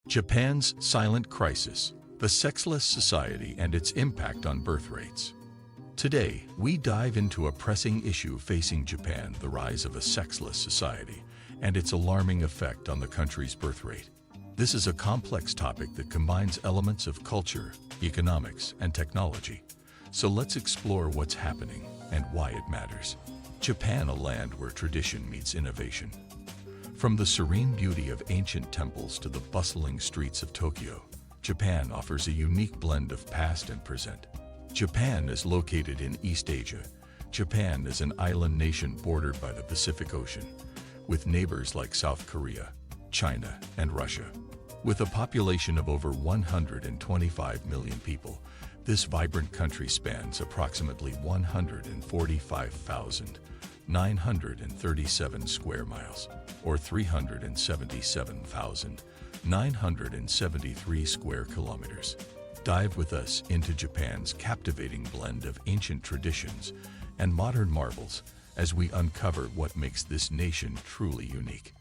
Japan's silent crisis, the sexless society and its impact on birth rates. Today, we dive into a pressing issue facing Japan, the rise of a sexless society, and its alarming effect on the country's birth rate. This is a complex topic that combines elements of culture, economics, and technology. So let's explore what's happening and why it matters. Japan, a land where tradition meets innovation. From the serene beauty of ancient temples to the bustling streets of Tokyo, Japan offers a unique blend of past and present. Japan is located in East Asia. Japan is an island nation bordered by the Pacific Ocean, with neighbors like South Korea, China, and Russia. With a population of over 125 million people, this vibrant country spans approximately 145,937 square miles, or 377,973 square kilometers. Dive with us into Japan's captivating blend of ancient traditions and modern marvels as we uncover what makes this nation truly unique.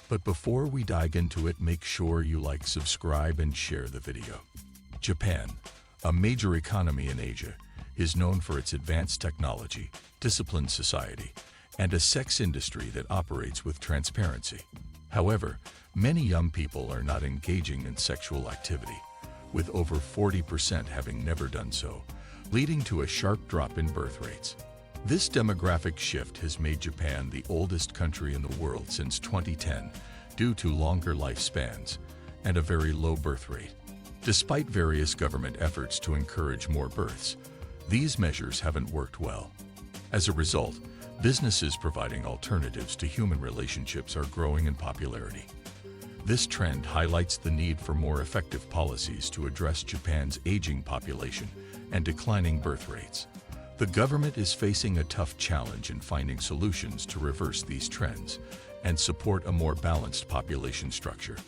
But before we dive into it, make sure you like, subscribe, and share the video. Japan, a major economy in Asia, is known for its advanced technology, disciplined society, and a sex industry that operates with transparency. However, many young people are not engaging in sexual activity, with over 40% having never done so, leading to a sharp drop in birth rates. This demographic shift has made Japan the oldest country in the world since 2010 due to longer lifespans and a very low birth rate. Despite various government efforts to encourage more births, these measures haven't worked well. As a result, businesses providing alternatives to human relationships are growing in popularity. This trend highlights the need for more effective policies to address Japan's aging population and declining birth rates. The government is facing a tough challenge in finding solutions to reverse these trends and support a more balanced population structure.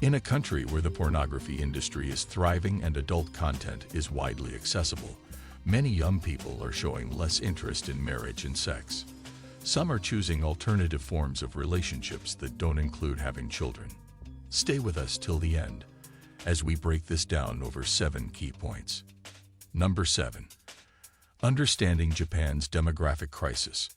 In a country where the pornography industry is thriving and adult content is widely accessible, many young people are showing less interest in marriage and sex. Some are choosing alternative forms of relationships that don't include having children. Stay with us till the end as we break this down over 7 key points. Number 7. Understanding Japan's demographic crisis.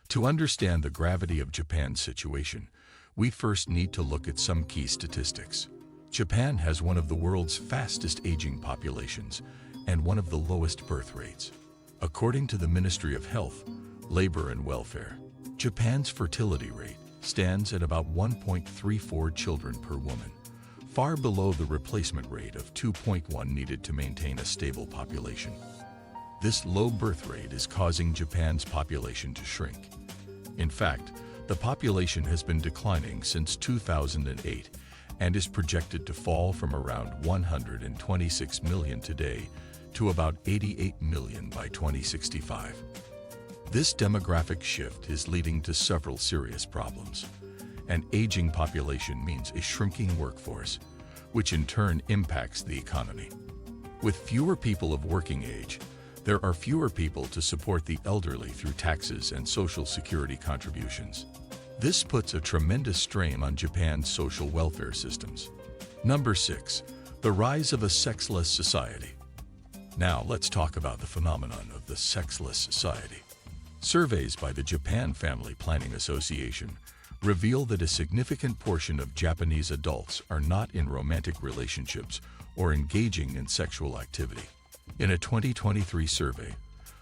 To understand the gravity of Japan's situation, we first need to look at some key statistics. Japan has one of the world's fastest aging populations and one of the lowest birth rates. According to the Ministry of Health, Labor and Welfare, Japan's fertility rate stands at about 1.34 children per woman, far below the replacement rate of 2.1 needed to maintain a stable population. This low birth rate is causing Japan's population to shrink. In fact, the population has been declining since 2008 and is projected to fall from around 126 million today to about 88 million by 2065. This demographic shift is leading to several serious problems. An aging population means a shrinking workforce, which in turn impacts the economy. With fewer people of working age, there are fewer people to support the elderly through taxes and social security contributions. This puts a tremendous strain on Japan's social welfare systems. Number 6. The rise of a sexless society. Now let's talk about the phenomenon of the sexless society. Surveys by the Japan Family Planning Association reveal that a significant portion of Japanese adults are not in romantic relationships or engaging in sexual activity. In a 2023 survey,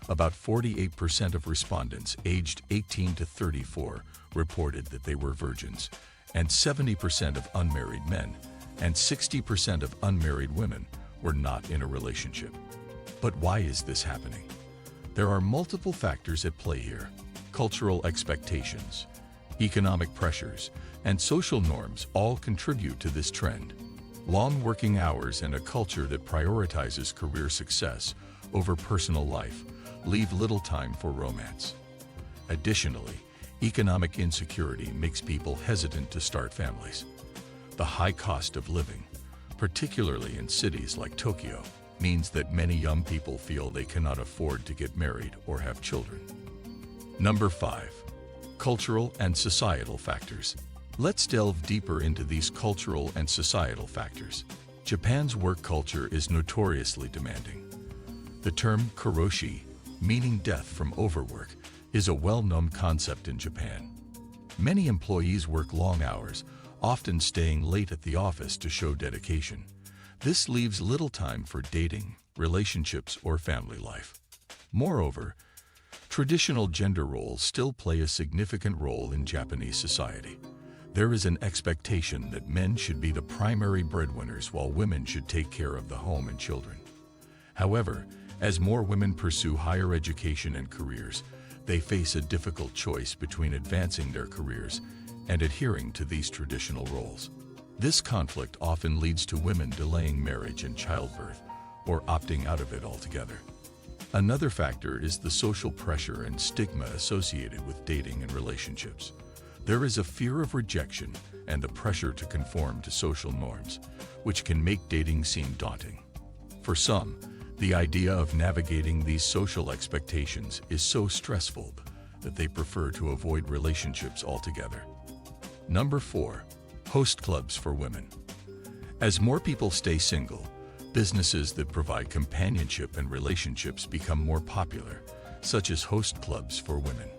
about 48% of respondents aged 18 to 34 reported that they were virgins, and 70% of unmarried men and 60% of unmarried women were not in a relationship. But why is this happening? There are multiple factors at play here. Cultural expectations, economic pressures, and social norms all contribute to this trend. Long working hours and a culture that prioritizes career success over personal life leave little time for romance. Additionally, economic insecurity makes people hesitant to start families. The high cost of living, particularly in cities like Tokyo, means that many young people feel they cannot afford to get married or have children. Number 5. Cultural and societal factors. Let's delve deeper into these cultural and societal factors. Japan's work culture is notoriously demanding. The term karoshi, meaning death from overwork, is a well-known concept in Japan. Many employees work long hours, often staying late at the office to show dedication. This leaves little time for dating, relationships, or family life. Moreover, traditional gender roles still play a significant role in Japanese society. There is an expectation that men should be the primary breadwinners while women should take care of the home and children. However, as more women pursue higher education and careers, they face a difficult choice between advancing their careers and adhering to these traditional roles. This conflict often leads to women delaying marriage and childbirth, or opting out of it altogether. Another factor is the social pressure and stigma associated with dating and relationships. There is a fear of rejection and the pressure to conform to social norms, which can make dating seem daunting. For some, the idea of navigating these social expectations is so stressful that they prefer to avoid relationships altogether. Number 4. Host clubs for women. As more people stay single, businesses that provide companionship and relationships become more popular, such as host clubs for women.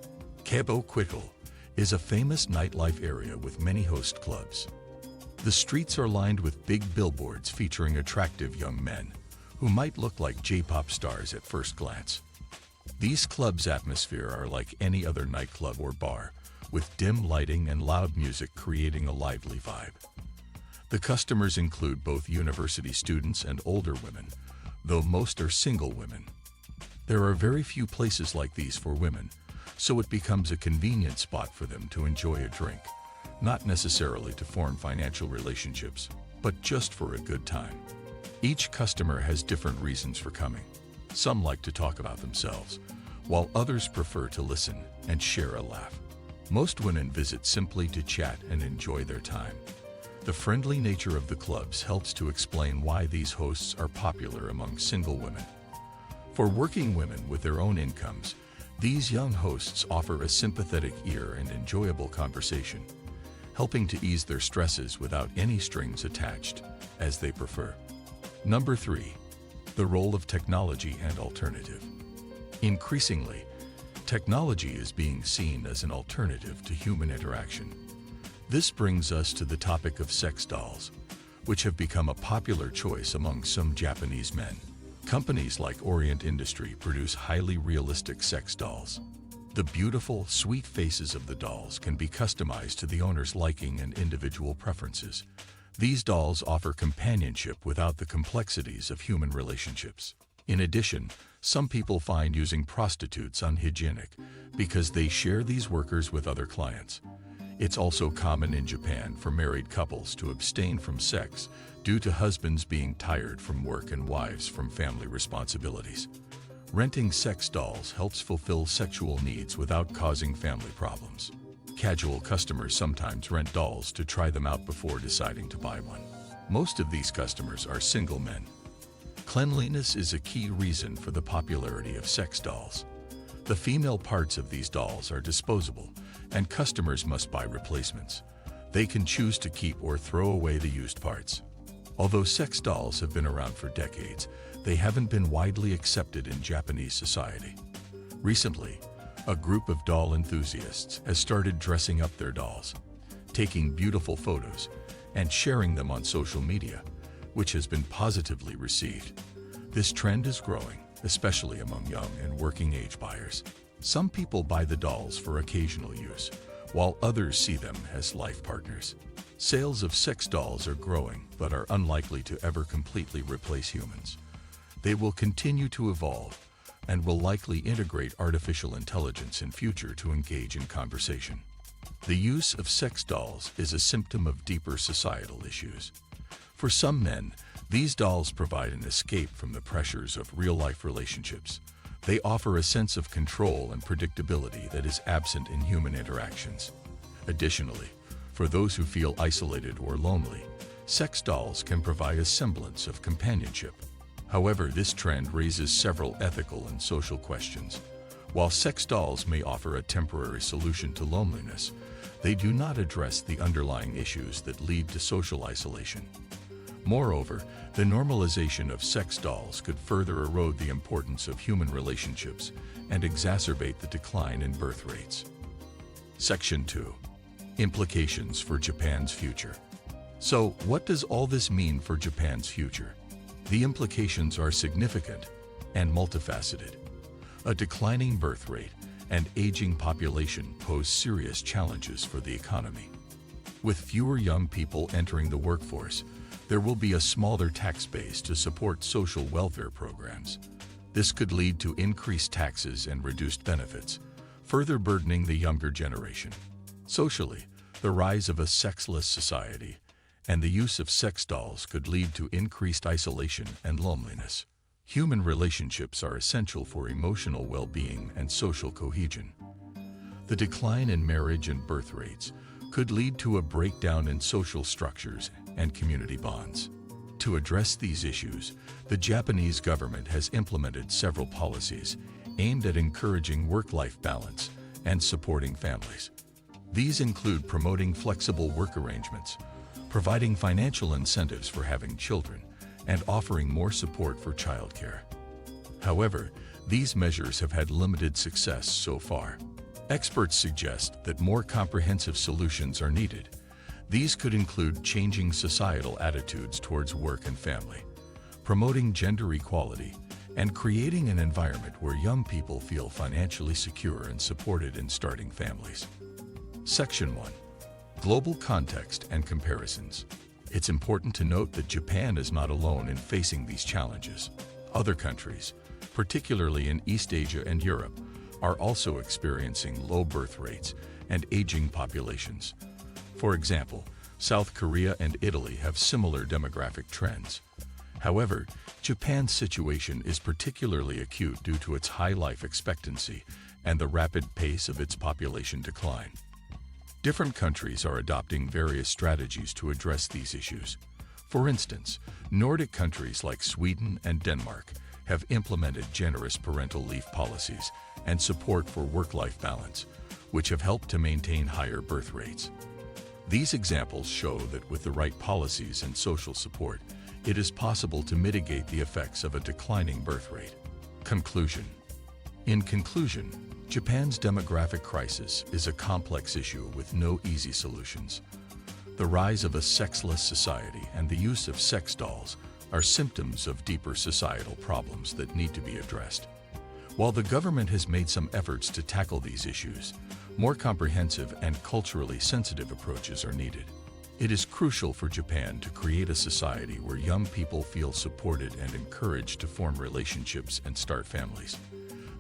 Kebo Quittle is a famous nightlife area with many host clubs. The streets are lined with big billboards featuring attractive young men who might look like J-pop stars at first glance. These clubs' atmosphere are like any other nightclub or bar, with dim lighting and loud music creating a lively vibe. The customers include both university students and older women, though most are single women. There are very few places like these for women, so it becomes a convenient spot for them to enjoy a drink, not necessarily to form financial relationships, but just for a good time. Each customer has different reasons for coming. Some like to talk about themselves, while others prefer to listen and share a laugh. Most women visit simply to chat and enjoy their time. The friendly nature of the clubs helps to explain why these hosts are popular among single women. For working women with their own incomes, these young hosts offer a sympathetic ear and enjoyable conversation, helping to ease their stresses without any strings attached, as they prefer. Number 3. The role of technology and alternative. Increasingly, technology is being seen as an alternative to human interaction. This brings us to the topic of sex dolls, which have become a popular choice among some Japanese men. Companies like Orient Industry produce highly realistic sex dolls. The beautiful, sweet faces of the dolls can be customized to the owner's liking and individual preferences. These dolls offer companionship without the complexities of human relationships. In addition, some people find using prostitutes unhygienic because they share these workers with other clients. It's also common in Japan for married couples to abstain from sex due to husbands being tired from work and wives from family responsibilities. Renting sex dolls helps fulfill sexual needs without causing family problems. Casual customers sometimes rent dolls to try them out before deciding to buy one. Most of these customers are single men. Cleanliness is a key reason for the popularity of sex dolls. The female parts of these dolls are disposable, and customers must buy replacements. They can choose to keep or throw away the used parts. Although sex dolls have been around for decades, they haven't been widely accepted in Japanese society. Recently, a group of doll enthusiasts has started dressing up their dolls, taking beautiful photos, and sharing them on social media, which has been positively received. This trend is growing, especially among young and working-age buyers. Some people buy the dolls for occasional use, while others see them as life partners. Sales of sex dolls are growing, but are unlikely to ever completely replace humans. They will continue to evolve, and will likely integrate artificial intelligence in future to engage in conversation. The use of sex dolls is a symptom of deeper societal issues. For some men, these dolls provide an escape from the pressures of real-life relationships. They offer a sense of control and predictability that is absent in human interactions. Additionally, for those who feel isolated or lonely, sex dolls can provide a semblance of companionship. However, this trend raises several ethical and social questions. While sex dolls may offer a temporary solution to loneliness, they do not address the underlying issues that lead to social isolation. Moreover, the normalization of sex dolls could further erode the importance of human relationships and exacerbate the decline in birth rates. Section 2. Implications for Japan's future. So, what does all this mean for Japan's future? The implications are significant and multifaceted. A declining birth rate and aging population pose serious challenges for the economy. With fewer young people entering the workforce, there will be a smaller tax base to support social welfare programs. This could lead to increased taxes and reduced benefits, further burdening the younger generation. Socially, the rise of a sexless society and the use of sex dolls could lead to increased isolation and loneliness. Human relationships are essential for emotional well-being and social cohesion. The decline in marriage and birth rates could lead to a breakdown in social structures and community bonds. To address these issues, the Japanese government has implemented several policies aimed at encouraging work-life balance and supporting families. These include promoting flexible work arrangements, providing financial incentives for having children, and offering more support for childcare. However, these measures have had limited success so far. Experts suggest that more comprehensive solutions are needed. These could include changing societal attitudes towards work and family, promoting gender equality, and creating an environment where young people feel financially secure and supported in starting families. Section 1. Global context and comparisons. It's important to note that Japan is not alone in facing these challenges. Other countries, particularly in East Asia and Europe, are also experiencing low birth rates and aging populations. For example, South Korea and Italy have similar demographic trends. However, Japan's situation is particularly acute due to its high life expectancy and the rapid pace of its population decline. Different countries are adopting various strategies to address these issues. For instance, Nordic countries like Sweden and Denmark have implemented generous parental leave policies and support for work-life balance, which have helped to maintain higher birth rates. These examples show that with the right policies and social support, it is possible to mitigate the effects of a declining birth rate. Conclusion. In conclusion, Japan's demographic crisis is a complex issue with no easy solutions. The rise of a sexless society and the use of sex dolls are symptoms of deeper societal problems that need to be addressed. While the government has made some efforts to tackle these issues, more comprehensive and culturally sensitive approaches are needed. It is crucial for Japan to create a society where young people feel supported and encouraged to form relationships and start families.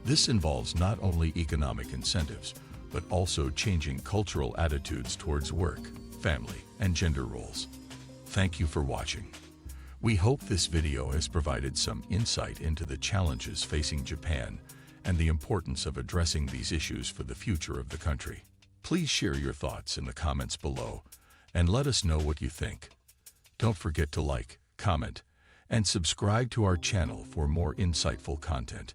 This involves not only economic incentives, but also changing cultural attitudes towards work, family, and gender roles. Thank you for watching. We hope this video has provided some insight into the challenges facing Japan and the importance of addressing these issues for the future of the country. Please share your thoughts in the comments below and let us know what you think. Don't forget to like, comment, and subscribe to our channel for more insightful content.